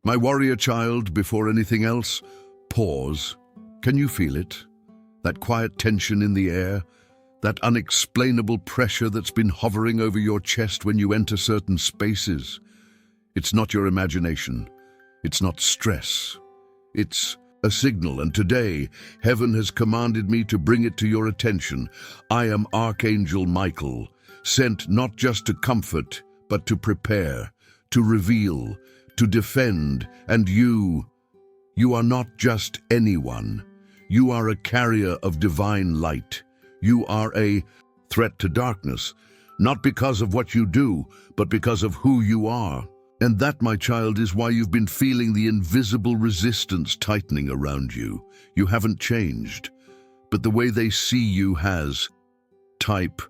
My warrior child, before anything else, pause. Can you feel it? That quiet tension in the air? That unexplainable pressure that's been hovering over your chest when you enter certain spaces? It's not your imagination. It's not stress. It's a signal, and today, heaven has commanded me to bring it to your attention. I am Archangel Michael, sent not just to comfort, but to prepare, to reveal, to defend, and you are not just anyone. You are a carrier of divine light. You are a threat to darkness, not because of what you do, but because of who you are. And that, my child, is why you've been feeling the invisible resistance tightening around you. You haven't changed, but the way they see you has. Type,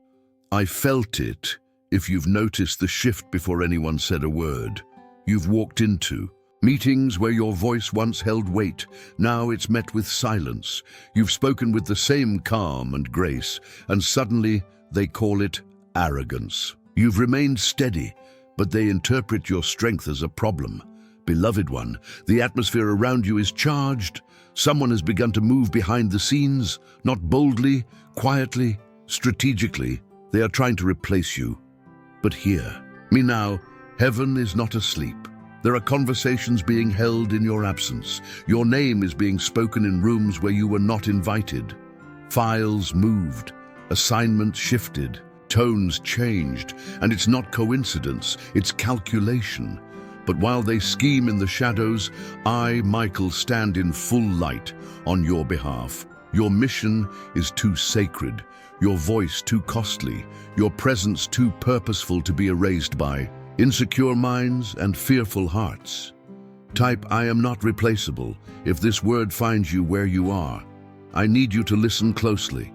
I felt it, if you've noticed the shift before anyone said a word. You've walked into meetings where your voice once held weight. Now it's met with silence. You've spoken with the same calm and grace, and suddenly they call it arrogance. You've remained steady, but they interpret your strength as a problem. Beloved one, the atmosphere around you is charged. Someone has begun to move behind the scenes, not boldly, quietly, strategically. They are trying to replace you. But hear me now. Heaven is not asleep. There are conversations being held in your absence. Your name is being spoken in rooms where you were not invited. Files moved, assignments shifted, tones changed, and it's not coincidence, it's calculation. But while they scheme in the shadows, I, Michael, stand in full light on your behalf. Your mission is too sacred, your voice too costly, your presence too purposeful to be erased by insecure minds and fearful hearts. Type, I am not replaceable. If this word finds you where you are, I need you to listen closely.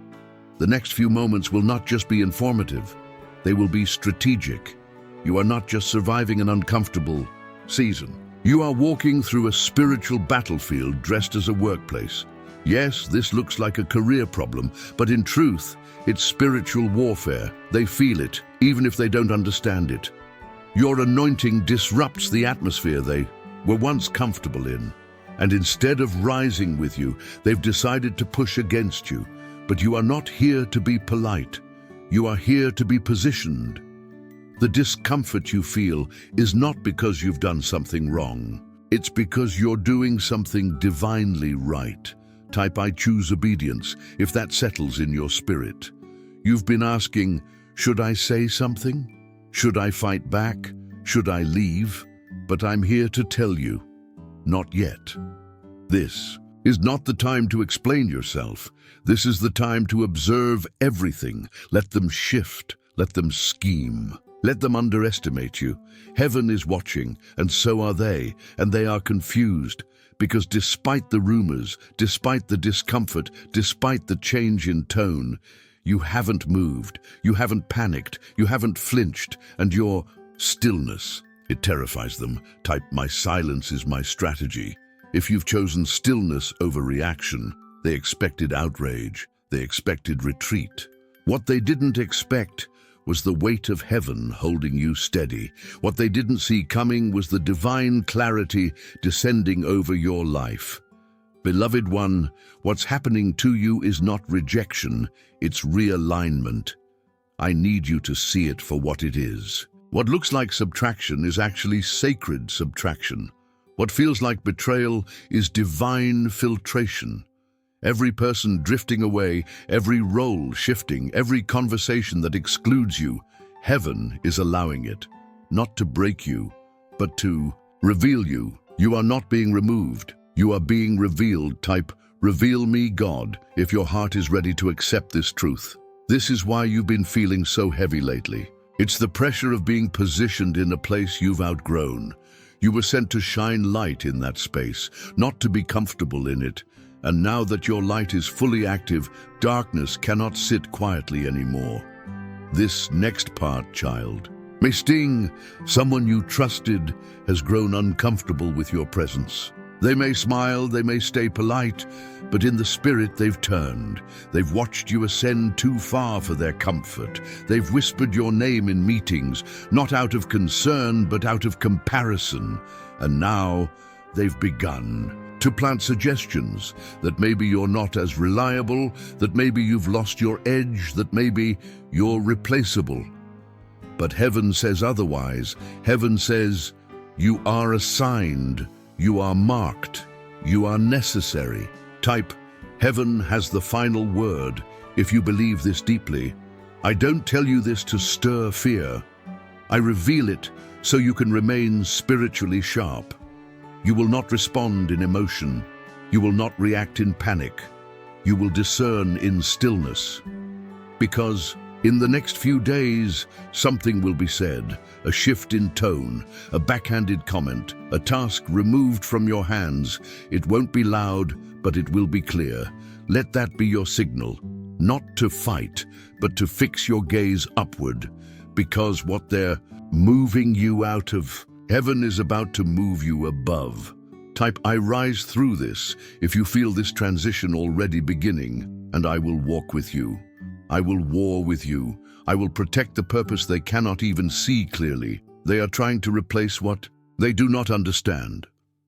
The next few moments will not just be informative, they will be strategic. You are not just surviving an uncomfortable season. You are walking through a spiritual battlefield dressed as a workplace. Yes, this looks like a career problem, but in truth, it's spiritual warfare. They feel it, even if they don't understand it. Your anointing disrupts the atmosphere they were once comfortable in, and instead of rising with you, they've decided to push against you. But you are not here to be polite. You are here to be positioned. The discomfort you feel is not because you've done something wrong. It's because you're doing something divinely right. Type, I choose obedience, if that settles in your spirit. You've been asking, should I say something? Should I fight back? Should I leave? But I'm here to tell you, not yet. This is not the time to explain yourself. This is the time to observe everything. Let them shift. Let them scheme. Let them underestimate you. Heaven is watching, and so are they are confused. Because despite the rumors, despite the discomfort, despite the change in tone, you haven't moved, you haven't panicked, you haven't flinched, and your stillness, it terrifies them. Type, my silence is my strategy. If you've chosen stillness over reaction, they expected outrage, they expected retreat. What they didn't expect was the weight of heaven holding you steady. What they didn't see coming was the divine clarity descending over your life. Beloved one, what's happening to you is not rejection, it's realignment. I need you to see it for what it is. What looks like subtraction is actually sacred subtraction. What feels like betrayal is divine filtration. Every person drifting away, every role shifting, every conversation that excludes you, heaven is allowing it, not to break you, but to reveal you. You are not being removed. You are being revealed. Type, reveal me, God, if your heart is ready to accept this truth. This is why you've been feeling so heavy lately. It's the pressure of being positioned in a place you've outgrown. You were sent to shine light in that space, not to be comfortable in it. And now that your light is fully active, darkness cannot sit quietly anymore. This next part, child, may sting. Someone you trusted has grown uncomfortable with your presence. They may smile, they may stay polite, but in the spirit they've turned. They've watched you ascend too far for their comfort. They've whispered your name in meetings, not out of concern, but out of comparison. And now, they've begun to plant suggestions that maybe you're not as reliable, that maybe you've lost your edge, that maybe you're replaceable. But heaven says otherwise. Heaven says, you are assigned, you are marked, you are necessary. Type, heaven has the final word, if you believe this deeply. I don't tell you this to stir fear. I reveal it so you can remain spiritually sharp. You will not respond in emotion. You will not react in panic. You will discern in stillness. Because in the next few days, something will be said, a shift in tone, a backhanded comment, a task removed from your hands. It won't be loud, but it will be clear. Let that be your signal, not to fight, but to fix your gaze upward, because what they're moving you out of, heaven is about to move you above. Type, I rise through this, if you feel this transition already beginning, and I will walk with you. I will war with you. I will protect the purpose they cannot even see clearly. They are trying to replace what they do not understand.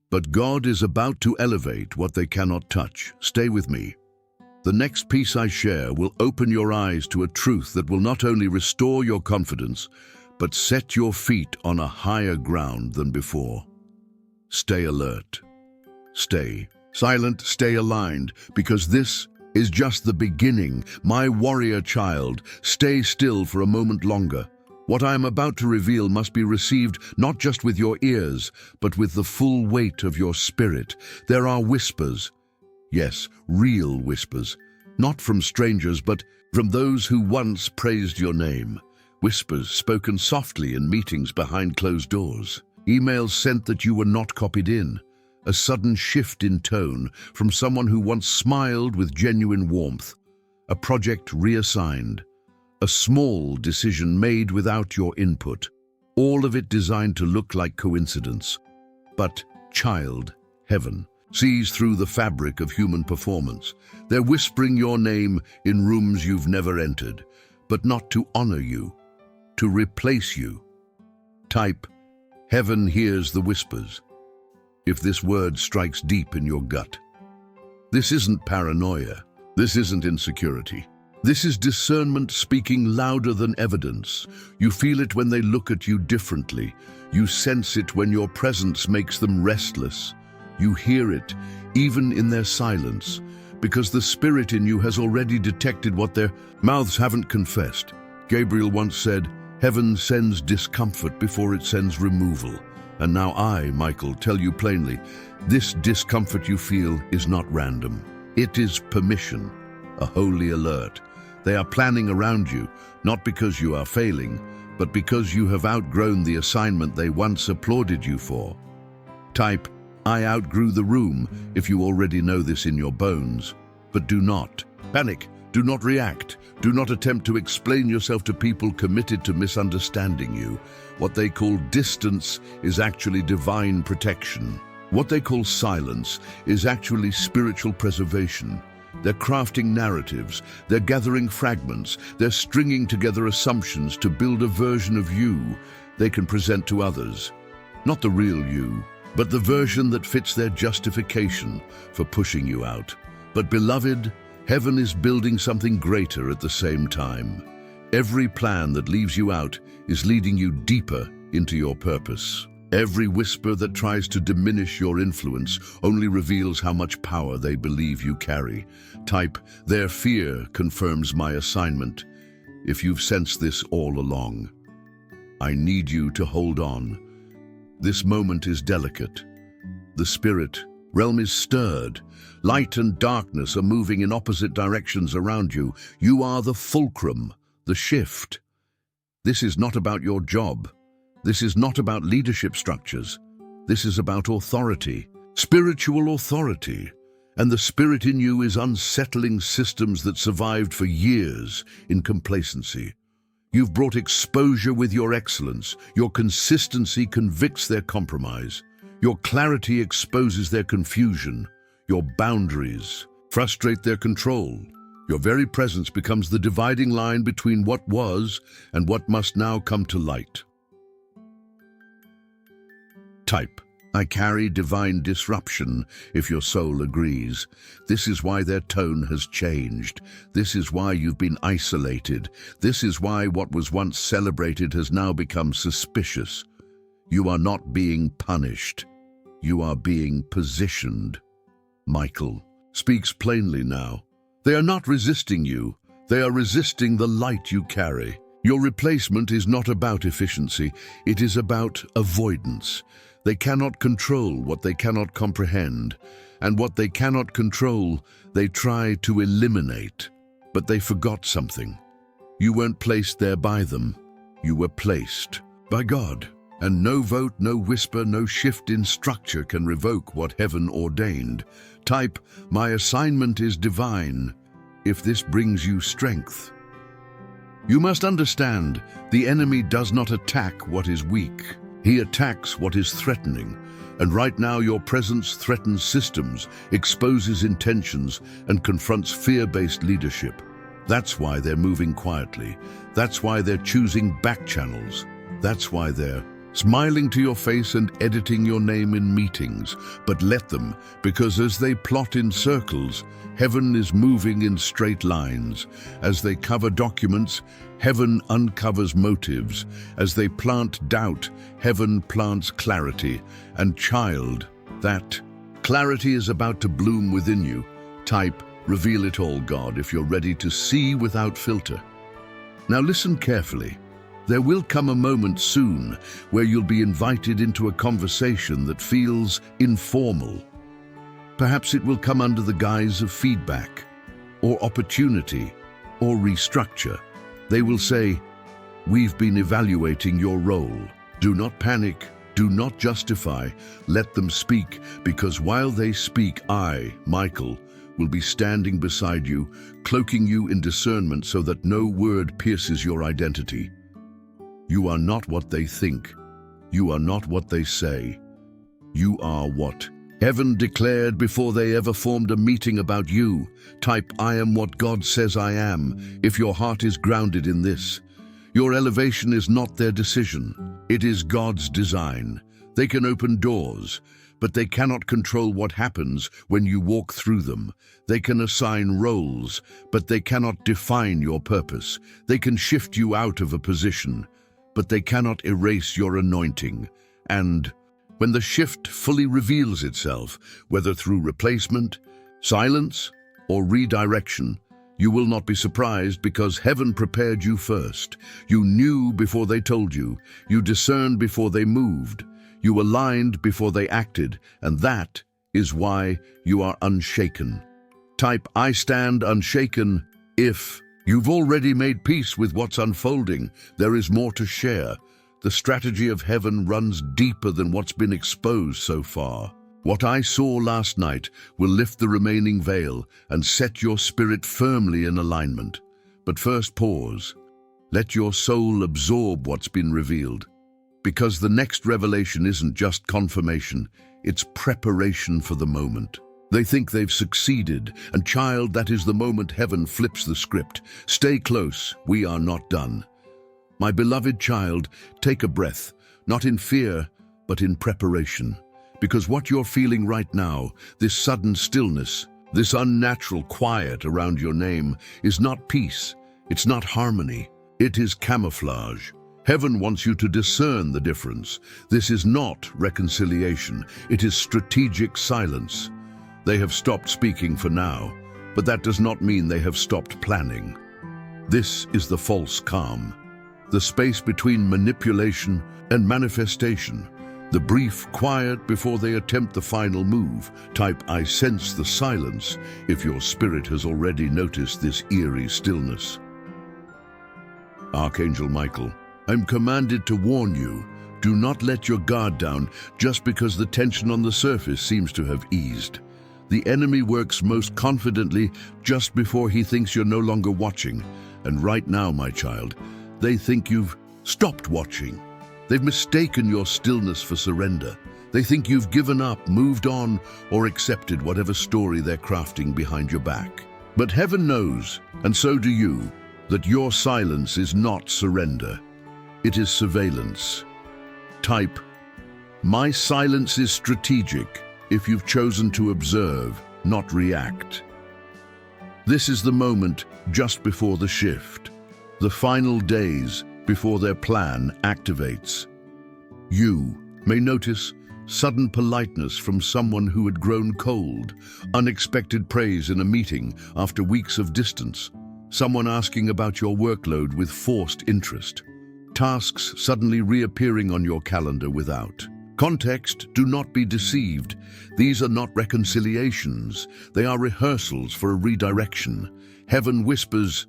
But God is about to elevate what they cannot touch. Stay with me. The next piece I share will open your eyes to a truth that will not only restore your confidence, but set your feet on a higher ground than before. Stay alert. Stay silent, stay aligned, because this is just the beginning. My warrior child, stay still for a moment longer. What I am about to reveal must be received not just with your ears, but with the full weight of your spirit. There are whispers. Yes, real whispers. Not from strangers, but from those who once praised your name. Whispers spoken softly in meetings behind closed doors. Emails sent that you were not copied in. A sudden shift in tone from someone who once smiled with genuine warmth. A project reassigned. A small decision made without your input. All of it designed to look like coincidence. But child, heaven, sees through the fabric of human performance. They're whispering your name in rooms you've never entered, but not to honor you, to replace you. Type, heaven hears the whispers. If this word strikes deep in your gut. This isn't paranoia. This isn't insecurity. This is discernment speaking louder than evidence. You feel it when they look at you differently. You sense it when your presence makes them restless. You hear it, even in their silence, because the spirit in you has already detected what their mouths haven't confessed. Gabriel once said, heaven sends discomfort before it sends removal. And now I, Michael, tell you plainly, this discomfort you feel is not random. It is permission, a holy alert. They are planning around you, not because you are failing, but because you have outgrown the assignment they once applauded you for. Type, I outgrew the room, if you already know this in your bones. But do not panic, do not react, do not attempt to explain yourself to people committed to misunderstanding you. What they call distance is actually divine protection. What they call silence is actually spiritual preservation. They're crafting narratives, they're gathering fragments, they're stringing together assumptions to build a version of you they can present to others. Not the real you, but the version that fits their justification for pushing you out. But beloved, heaven is building something greater at the same time. Every plan that leaves you out is leading you deeper into your purpose. Every whisper that tries to diminish your influence only reveals how much power they believe you carry. Type, their fear confirms my assignment. If you've sensed this all along, I need you to hold on. This moment is delicate. The spirit realm is stirred. Light and darkness are moving in opposite directions around you. You are the fulcrum, the shift. This is not about your job. This is not about leadership structures. This is about authority, spiritual authority. And the spirit in you is unsettling systems that survived for years in complacency. You've brought exposure with your excellence. Your consistency convicts their compromise. Your clarity exposes their confusion. Your boundaries frustrate their control. Your very presence becomes the dividing line between what was and what must now come to light. Type, I carry divine disruption, if your soul agrees. This is why their tone has changed. This is why you've been isolated. This is why what was once celebrated has now become suspicious. You are not being punished. You are being positioned. Michael speaks plainly now. They are not resisting you. They are resisting the light you carry. Your replacement is not about efficiency. It is about avoidance. They cannot control what they cannot comprehend, and what they cannot control, they try to eliminate. But they forgot something. You weren't placed there by them. You were placed by God. And no vote, no whisper, no shift in structure can revoke what heaven ordained. Type, my assignment is divine, if this brings you strength. You must understand, the enemy does not attack what is weak. He attacks what is threatening. And right now your presence threatens systems, exposes intentions, and confronts fear-based leadership. That's why they're moving quietly. That's why they're choosing back channels. That's why they're smiling to your face and editing your name in meetings. But let them, because as they plot in circles, heaven is moving in straight lines. As they cover documents, heaven uncovers motives. As they plant doubt, heaven plants clarity. And child, that clarity is about to bloom within you. Type, reveal it all, God, if you're ready to see without filter. Now listen carefully. There will come a moment soon where you'll be invited into a conversation that feels informal. Perhaps it will come under the guise of feedback, or opportunity, or restructure. They will say, we've been evaluating your role. Do not panic, do not justify, let them speak, because while they speak, I, Michael, will be standing beside you, cloaking you in discernment so that no word pierces your identity. You are not what they think. You are not what they say. You are what heaven declared before they ever formed a meeting about you. Type, I am what God says I am, if your heart is grounded in this. Your elevation is not their decision. It is God's design. They can open doors, but they cannot control what happens when you walk through them. They can assign roles, but they cannot define your purpose. They can shift you out of a position, but they cannot erase your anointing. And when the shift fully reveals itself, whether through replacement, silence, or redirection, you will not be surprised because heaven prepared you first. You knew before they told you. You discerned before they moved. You aligned before they acted, and that is why you are unshaken. Type, I stand unshaken if you've already made peace with what's unfolding. There is more to share. The strategy of heaven runs deeper than what's been exposed so far. What I saw last night will lift the remaining veil and set your spirit firmly in alignment. But first pause. Let your soul absorb what's been revealed. Because the next revelation isn't just confirmation, it's preparation for the moment. They think they've succeeded, and child, that is the moment heaven flips the script. Stay close, we are not done. My beloved child, take a breath, not in fear, but in preparation. Because what you're feeling right now, this sudden stillness, this unnatural quiet around your name, is not peace, it's not harmony, it is camouflage. Heaven wants you to discern the difference. This is not reconciliation, it is strategic silence. They have stopped speaking for now, but that does not mean they have stopped planning. This is the false calm, the space between manipulation and manifestation, the brief quiet before they attempt the final move. Type, I sense the silence, if your spirit has already noticed this eerie stillness. Archangel Michael, I'm commanded to warn you, do not let your guard down just because the tension on the surface seems to have eased. The enemy works most confidently just before he thinks you're no longer watching. And right now, my child, they think you've stopped watching. They've mistaken your stillness for surrender. They think you've given up, moved on, or accepted whatever story they're crafting behind your back. But heaven knows, and so do you, that your silence is not surrender. It is surveillance. Type, My silence is strategic if you've chosen to observe, not react. This is the moment just before the shift, the final days before their plan activates. You may notice sudden politeness from someone who had grown cold, unexpected praise in a meeting after weeks of distance, someone asking about your workload with forced interest, tasks suddenly reappearing on your calendar without context. Do not be deceived. These are not reconciliations. They are rehearsals for a redirection. Heaven whispers,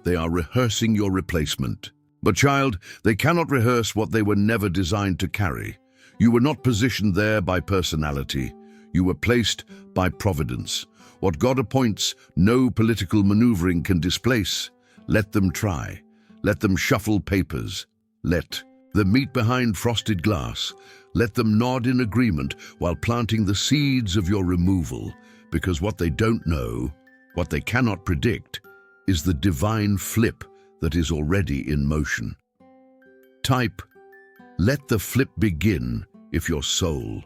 they are rehearsing your replacement. But child, they cannot rehearse what they were never designed to carry. You were not positioned there by personality. You were placed by providence. What God appoints, no political maneuvering can displace. Let them try. Let them shuffle papers. Let them meet behind frosted glass. Let them nod in agreement while planting the seeds of your removal, because what they don't know, what they cannot predict, is the divine flip that is already in motion. Type, let the flip begin if your soul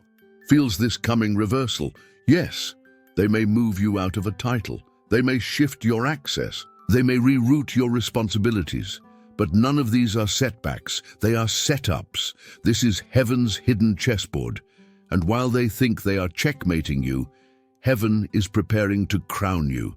feels this coming reversal. Yes, they may move you out of a title. They may shift your access. They may reroute your responsibilities. But none of these are setbacks. They are setups. This is heaven's hidden chessboard. And while they think they are checkmating you, heaven is preparing to crown you.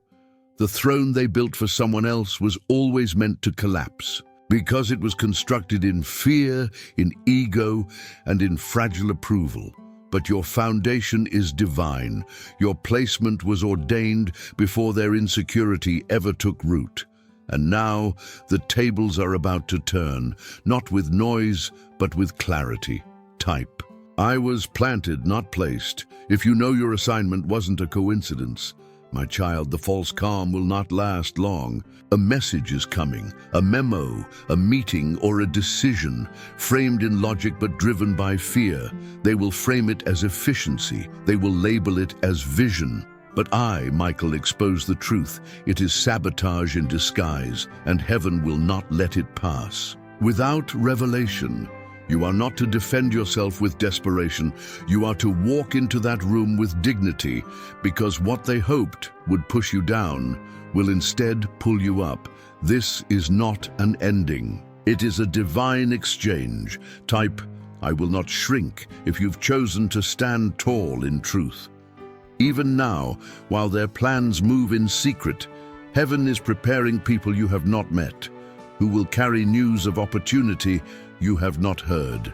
The throne they built for someone else was always meant to collapse, because it was constructed in fear, in ego, and in fragile approval. But your foundation is divine. Your placement was ordained before their insecurity ever took root. And now the tables are about to turn, not with noise, but with clarity. Type, I was planted, not placed. If you know your assignment wasn't a coincidence, my child, the false calm will not last long. A message is coming, a memo, a meeting, or a decision, framed in logic but driven by fear. They will frame it as efficiency. They will label it as vision. But I, Michael, expose the truth. It is sabotage in disguise, and heaven will not let it pass. Without revelation, you are not to defend yourself with desperation. You are to walk into that room with dignity, because what they hoped would push you down will instead pull you up. This is not an ending. It is a divine exchange. Type, I will not shrink if you've chosen to stand tall in truth. Even now, while their plans move in secret, heaven is preparing people you have not met, who will carry news of opportunity you have not heard.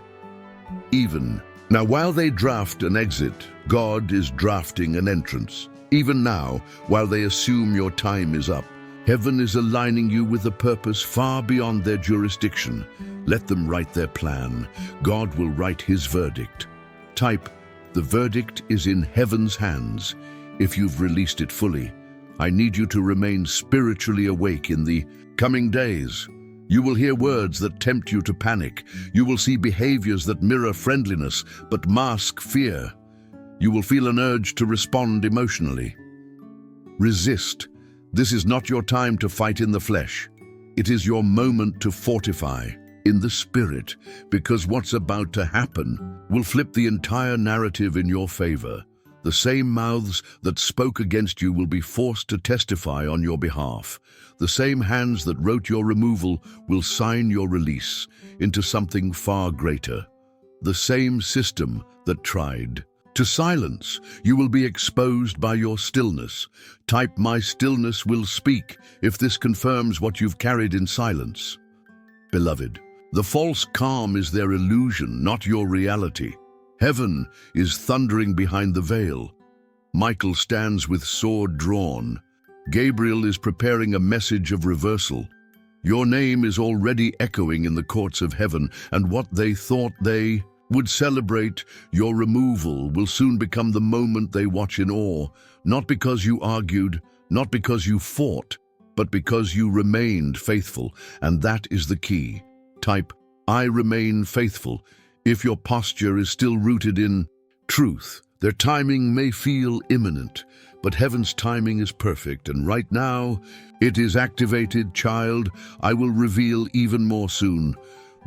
Even now, while they draft an exit, God is drafting an entrance. Even now, while they assume your time is up, heaven is aligning you with a purpose far beyond their jurisdiction. Let them write their plan. God will write his verdict. Type, the verdict is in heaven's hands. If you've released it fully, I need you to remain spiritually awake in the coming days. You will hear words that tempt you to panic. You will see behaviors that mirror friendliness but mask fear. You will feel an urge to respond emotionally. Resist. This is not your time to fight in the flesh. It is your moment to fortify in the spirit, because what's about to happen will flip the entire narrative in your favor. The same mouths that spoke against you will be forced to testify on your behalf. The same hands that wrote your removal will sign your release into something far greater. The same system that tried to silence you will be exposed by your stillness. Type, my stillness will speak, if this confirms what you've carried in silence. Beloved, the false calm is their illusion, not your reality. Heaven is thundering behind the veil. Michael stands with sword drawn. Gabriel is preparing a message of reversal. Your name is already echoing in the courts of heaven, and what they thought they would celebrate, your removal, will soon become the moment they watch in awe, not because you argued, not because you fought, but because you remained faithful, and that is the key. Type, I remain faithful. If your posture is still rooted in truth, their timing may feel imminent, but heaven's timing is perfect, and right now, it is activated. Child, I will reveal even more soon.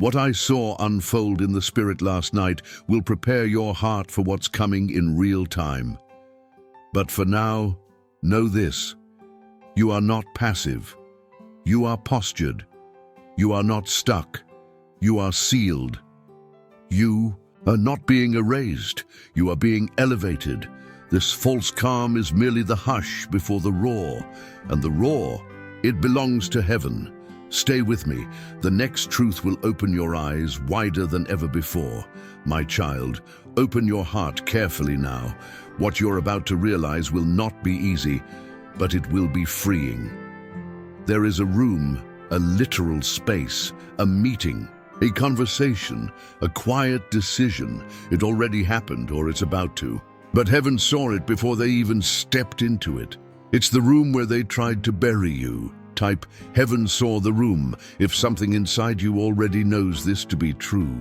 What I saw unfold in the spirit last night will prepare your heart for what's coming in real time. But for now, know this. You are not passive. You are postured. You are not stuck. You are sealed. You are not being erased. You are being elevated. This false calm is merely the hush before the roar. And the roar, it belongs to heaven. Stay with me. The next truth will open your eyes wider than ever before. My child, open your heart carefully now. What you're about to realize will not be easy, but it will be freeing. There is a room, a literal space, a meeting, a conversation, a quiet decision. It already happened, or it's about to. But heaven saw it before they even stepped into it. It's the room where they tried to bury you. Type, heaven saw the room, if something inside you already knows this to be true.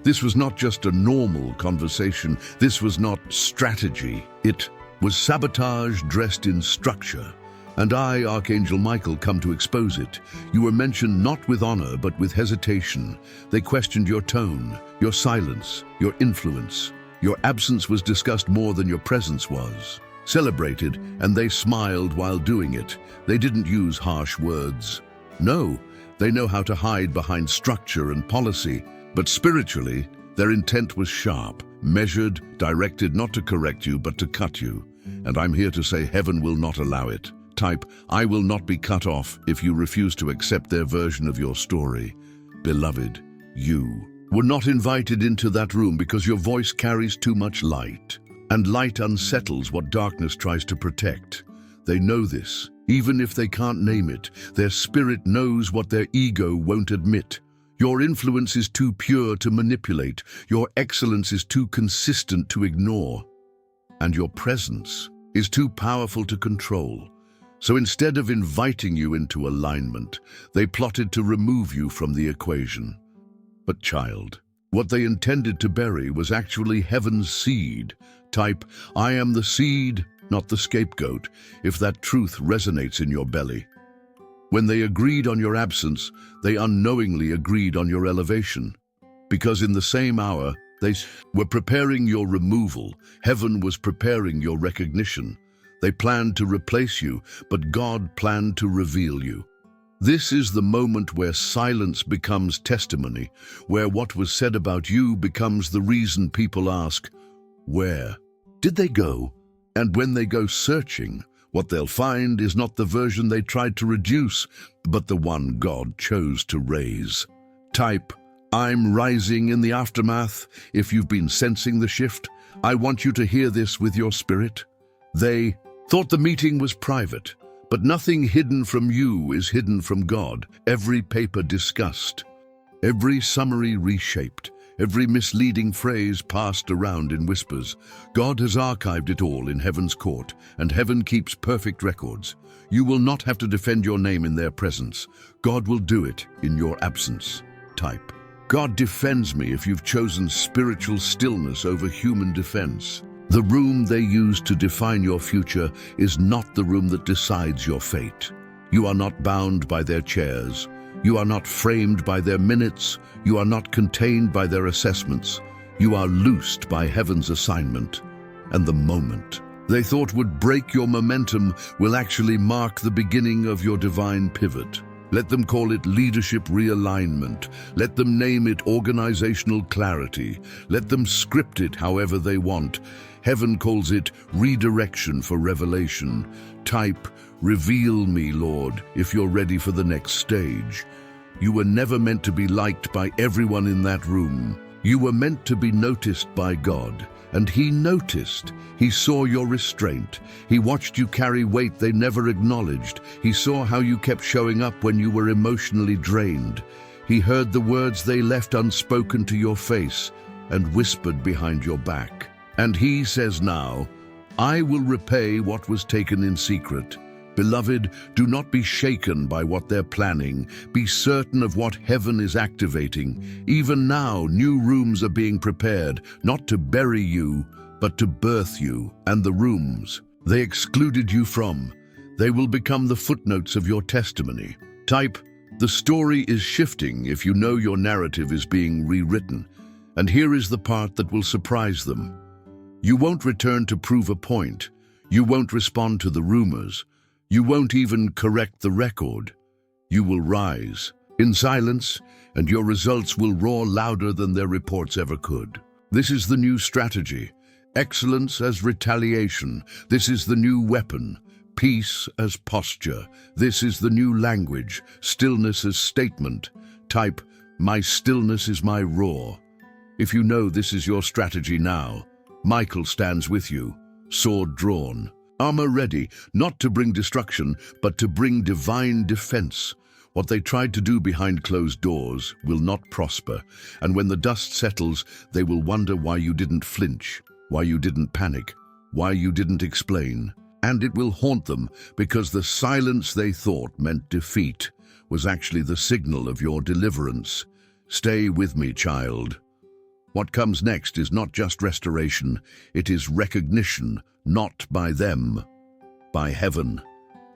This was not just a normal conversation. This was not strategy. It was sabotage dressed in structure. And I, Archangel Michael, come to expose it. You were mentioned not with honor, but with hesitation. They questioned your tone, your silence, your influence. Your absence was discussed more than your presence was. Celebrated, and they smiled while doing it. They didn't use harsh words. No, they know how to hide behind structure and policy. But spiritually, their intent was sharp, measured, directed not to correct you, but to cut you. And I'm here to say heaven will not allow it. Type, I will not be cut off if you refuse to accept their version of your story. Beloved, you were not invited into that room because your voice carries too much light. And light unsettles what darkness tries to protect. They know this. Even if they can't name it, their spirit knows what their ego won't admit. Your influence is too pure to manipulate. Your excellence is too consistent to ignore. And your presence is too powerful to control. So instead of inviting you into alignment, they plotted to remove you from the equation. But child, what they intended to bury was actually heaven's seed. Type, I am the seed, not the scapegoat, if that truth resonates in your belly. When they agreed on your absence, they unknowingly agreed on your elevation. Because in the same hour, they were preparing your removal. Heaven was preparing your recognition. They planned to replace you, but God planned to reveal you. This is the moment where silence becomes testimony, where what was said about you becomes the reason people ask, where did they go? And when they go searching, what they'll find is not the version they tried to reduce, but the one God chose to raise. Type, I'm rising in the aftermath. If you've been sensing the shift, I want you to hear this with your spirit. They thought the meeting was private, but nothing hidden from you is hidden from God. Every paper discussed, every summary reshaped, every misleading phrase passed around in whispers. God has archived it all in heaven's court, and heaven keeps perfect records. You will not have to defend your name in their presence. God will do it in your absence. Type, God defends me if you've chosen spiritual stillness over human defense. The room they use to define your future is not the room that decides your fate. You are not bound by their chairs. You are not framed by their minutes. You are not contained by their assessments. You are loosed by heaven's assignment. And the moment they thought would break your momentum will actually mark the beginning of your divine pivot. Let them call it leadership realignment. Let them name it organizational clarity. Let them script it however they want. Heaven calls it redirection for revelation. Type, reveal me, Lord, if you're ready for the next stage. You were never meant to be liked by everyone in that room. You were meant to be noticed by God. And He noticed. He saw your restraint. He watched you carry weight they never acknowledged. He saw how you kept showing up when you were emotionally drained. He heard the words they left unspoken to your face and whispered behind your back. And He says now, I will repay what was taken in secret. Beloved, do not be shaken by what they're planning. Be certain of what heaven is activating. Even now, new rooms are being prepared, not to bury you, but to birth you. And the rooms they excluded you from, they will become the footnotes of your testimony. Type, The story is shifting if you know your narrative is being rewritten, and here is the part that will surprise them. You won't return to prove a point. You won't respond to the rumors. You won't even correct the record. You will rise in silence, and your results will roar louder than their reports ever could. This is the new strategy. Excellence as retaliation. This is the new weapon. Peace as posture. This is the new language. Stillness as statement. Type, my stillness is my roar. If you know this is your strategy now, Michael stands with you, sword drawn, armor ready, not to bring destruction, but to bring divine defense. What they tried to do behind closed doors will not prosper, and when the dust settles, they will wonder why you didn't flinch, why you didn't panic, why you didn't explain. And it will haunt them because the silence they thought meant defeat was actually the signal of your deliverance. Stay with me, child. What comes next is not just restoration, it is recognition, not by them, by heaven.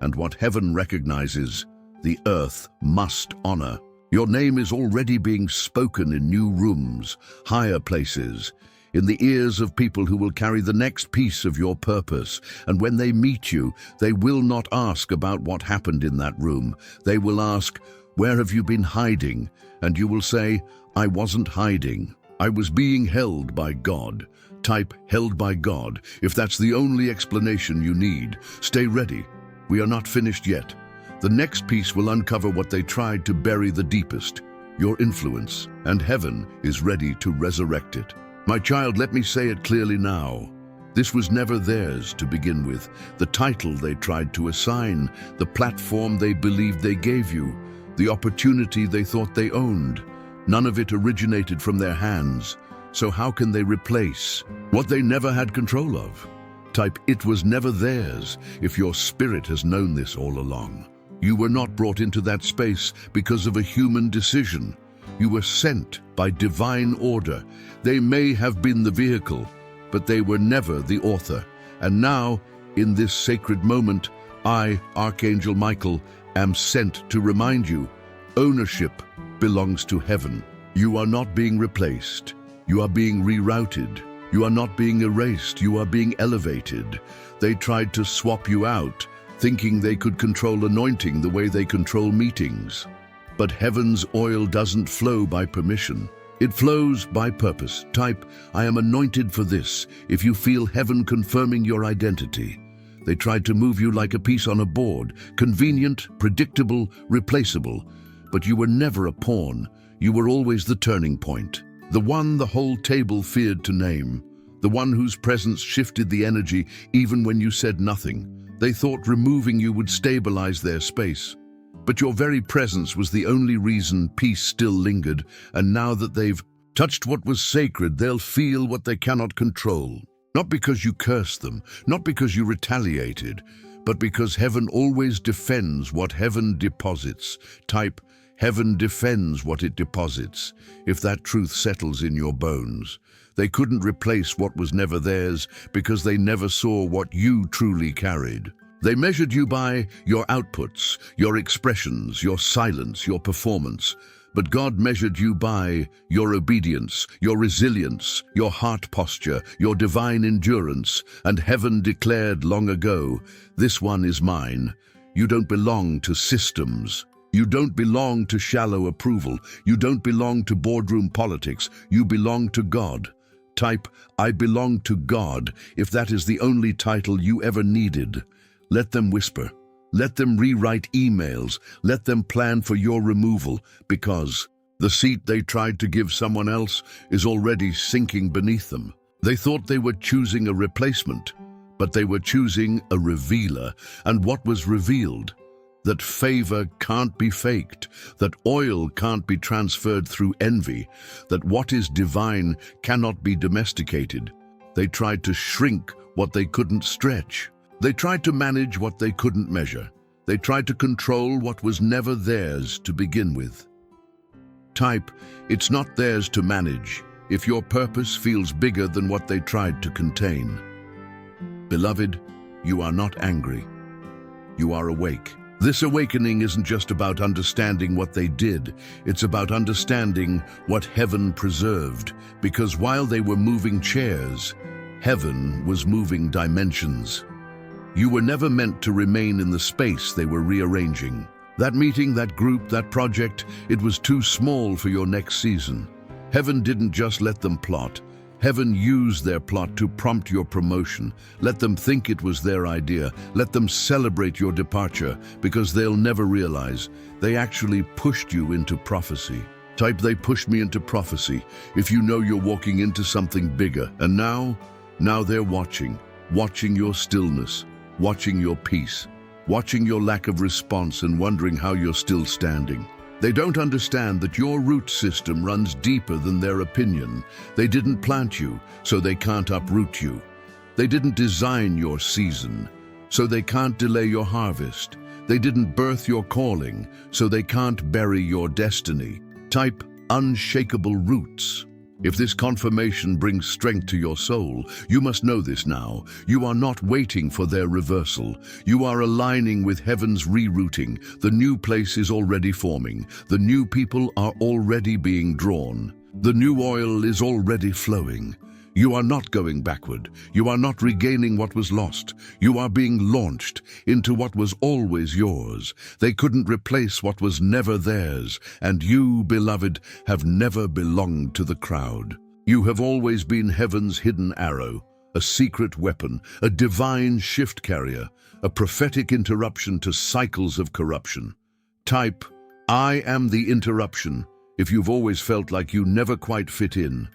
And what heaven recognizes, the earth must honor. Your name is already being spoken in new rooms, higher places, in the ears of people who will carry the next piece of your purpose. And when they meet you, they will not ask about what happened in that room. They will ask, where have you been hiding? And you will say, I wasn't hiding. I was being held by God. Type held by God. If that's the only explanation you need, stay ready. We are not finished yet. The next piece will uncover what they tried to bury the deepest, your influence, and heaven is ready to resurrect it. My child, let me say it clearly now. This was never theirs to begin with. The title they tried to assign, the platform they believed they gave you, the opportunity they thought they owned. None of it originated from their hands. So how can they replace what they never had control of? Type, it was never theirs if your spirit has known this all along. You were not brought into that space because of a human decision. You were sent by divine order. They may have been the vehicle, but they were never the author. And now, in this sacred moment, I, Archangel Michael, am sent to remind you, ownership belongs to heaven. You are not being replaced. You are being rerouted. You are not being erased. You are being elevated. They tried to swap you out, thinking they could control anointing the way they control meetings. But heaven's oil doesn't flow by permission. It flows by purpose. Type, I am anointed for this, if you feel heaven confirming your identity. They tried to move you like a piece on a board, convenient, predictable, replaceable. But you were never a pawn. You were always the turning point. The one the whole table feared to name. The one whose presence shifted the energy even when you said nothing. They thought removing you would stabilize their space. But your very presence was the only reason peace still lingered, and now that they've touched what was sacred, they'll feel what they cannot control. Not because you cursed them, not because you retaliated, but because heaven always defends what heaven deposits. Type, heaven defends what it deposits. If that truth settles in your bones, they couldn't replace what was never theirs because they never saw what you truly carried. They measured you by your outputs, your expressions, your silence, your performance. But God measured you by your obedience, your resilience, your heart posture, your divine endurance. And heaven declared long ago, this one is mine. You don't belong to systems. You don't belong to shallow approval. You don't belong to boardroom politics. You belong to God. Type, I belong to God, if that is the only title you ever needed. Let them whisper. Let them rewrite emails. Let them plan for your removal, because the seat they tried to give someone else is already sinking beneath them. They thought they were choosing a replacement, but they were choosing a revealer. And what was revealed? That favor can't be faked, that oil can't be transferred through envy, that what is divine cannot be domesticated. They tried to shrink what they couldn't stretch. They tried to manage what they couldn't measure. They tried to control what was never theirs to begin with. Type, it's not theirs to manage if your purpose feels bigger than what they tried to contain. Beloved, you are not angry. You are awake. This awakening isn't just about understanding what they did, it's about understanding what heaven preserved, because while they were moving chairs, heaven was moving dimensions. You were never meant to remain in the space they were rearranging. That meeting, that group, that project, it was too small for your next season. Heaven didn't just let them plot. Heaven used their plot to prompt your promotion. Let them think it was their idea. Let them celebrate your departure, because they'll never realize they actually pushed you into prophecy. Type, they pushed me into prophecy, if you know you're walking into something bigger. And now they're watching your stillness, watching your peace, watching your lack of response and wondering how you're still standing. They don't understand that your root system runs deeper than their opinion. They didn't plant you, so they can't uproot you. They didn't design your season, so they can't delay your harvest. They didn't birth your calling, so they can't bury your destiny. Type unshakable roots. If this confirmation brings strength to your soul, you must know this now. You are not waiting for their reversal. You are aligning with heaven's rerouting. The new place is already forming. The new people are already being drawn. The new oil is already flowing. You are not going backward. You are not regaining what was lost. You are being launched into what was always yours. They couldn't replace what was never theirs, and you, beloved, have never belonged to the crowd. You have always been heaven's hidden arrow, a secret weapon, a divine shift carrier, a prophetic interruption to cycles of corruption. Type, I am the interruption, if you've always felt like you never quite fit in.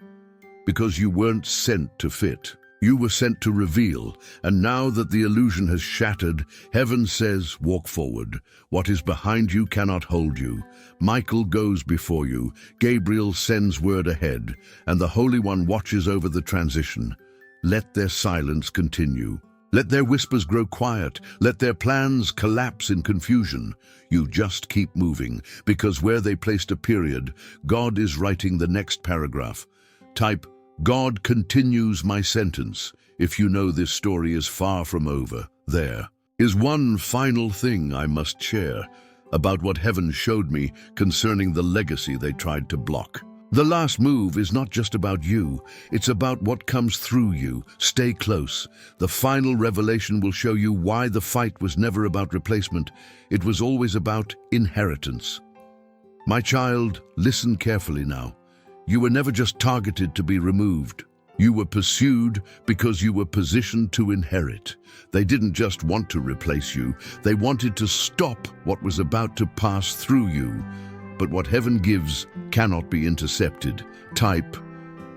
Because you weren't sent to fit. You were sent to reveal, and now that the illusion has shattered, heaven says, walk forward. What is behind you cannot hold you. Michael goes before you, Gabriel sends word ahead, and the Holy One watches over the transition. Let their silence continue. Let their whispers grow quiet. Let their plans collapse in confusion. You just keep moving, because where they placed a period, God is writing the next paragraph. Type, God continues my sentence. If you know this story is far from over, there is one final thing I must share about what heaven showed me concerning the legacy they tried to block. The last move is not just about you, it's about what comes through you. Stay close. The final revelation will show you why the fight was never about replacement. It was always about inheritance. My child, listen carefully now. You were never just targeted to be removed. You were pursued because you were positioned to inherit. They didn't just want to replace you, they wanted to stop what was about to pass through you. But what heaven gives cannot be intercepted. Type,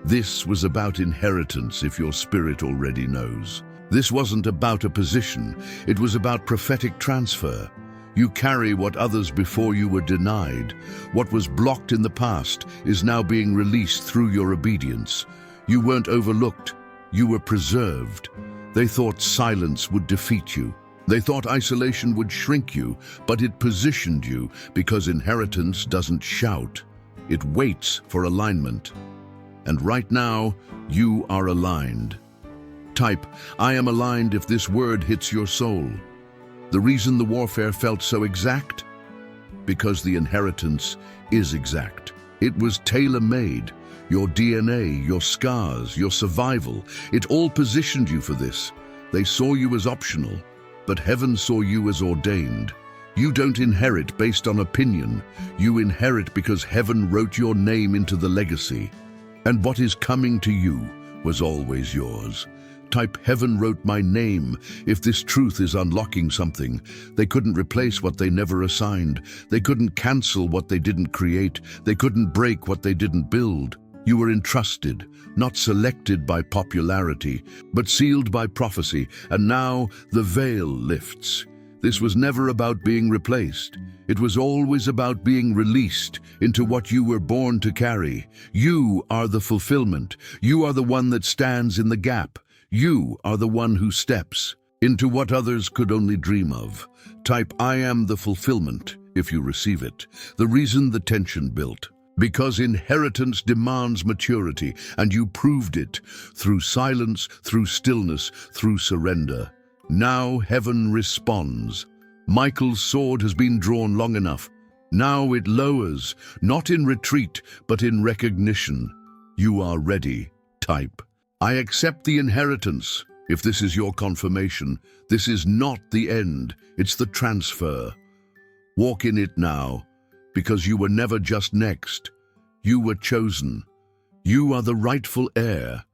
this was about inheritance if your spirit already knows. This wasn't about a position, it was about prophetic transfer. You carry what others before you were denied. What was blocked in the past is now being released through your obedience. You weren't overlooked, you were preserved. They thought silence would defeat you. They thought isolation would shrink you, but it positioned you because inheritance doesn't shout. It waits for alignment. And right now, you are aligned. Type, I am aligned if this word hits your soul. The reason the warfare felt so exact? Because the inheritance is exact. It was tailor-made. Your DNA, your scars, your survival, it all positioned you for this. They saw you as optional, but heaven saw you as ordained. You don't inherit based on opinion. You inherit because heaven wrote your name into the legacy. And what is coming to you was always yours. Type, heaven wrote my name. If this truth is unlocking something, they couldn't replace what they never assigned. They couldn't cancel what they didn't create. They couldn't break what they didn't build. You were entrusted, not selected by popularity, but sealed by prophecy, and now the veil lifts. This was never about being replaced. It was always about being released into what you were born to carry. You are the fulfillment. You are the one that stands in the gap. You are the one who steps into what others could only dream of. Type, I am the fulfillment, if you receive it. The reason the tension built. Because inheritance demands maturity, and you proved it through silence, through stillness, through surrender. Now heaven responds. Michael's sword has been drawn long enough. Now it lowers, not in retreat, but in recognition. You are ready. Type. I accept the inheritance. If this is your confirmation, this is not the end, it's the transfer. Walk in it now, because you were never just next. You were chosen. You are the rightful heir.